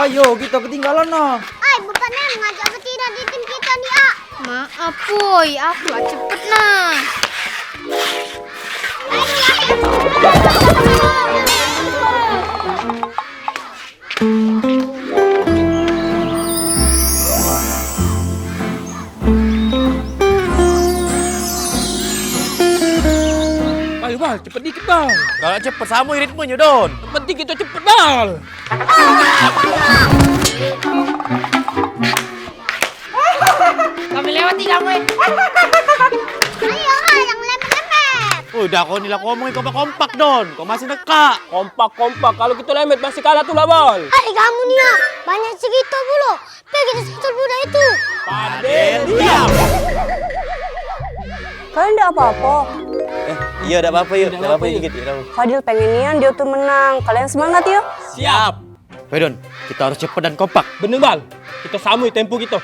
Ayo, kita ketinggalan nah. Ay, bukannya ngajak betina di tim kita nih, A. Maaf, Puy. Aku lah cepet nah. Ayo Bal, cepet dikit Bal. Kalau cepet sama ritmenya Don. Penting kita cepet Bal. Kami lewati kamu. Ayo, A, yang lemet-lemet. Udah kau nila ngomongin kompak-kompak Don. Kau masih neka. Kompak. Kalau kita lemet masih kalah tuh lah Bal. Ay, kamu nih, A. Banyak cerita pula. Pergi ke sektor budak itu. Padel diam. Kalian enggak apa-apa. Iya, enggak apa-apa yuk. Enggak apa-apa dikit. Fadil pengen dia tuh menang. Kalian semangat yuk. Siap. Don, kita harus cepet dan kompak. Bener Bal. Kita samui tempo kita.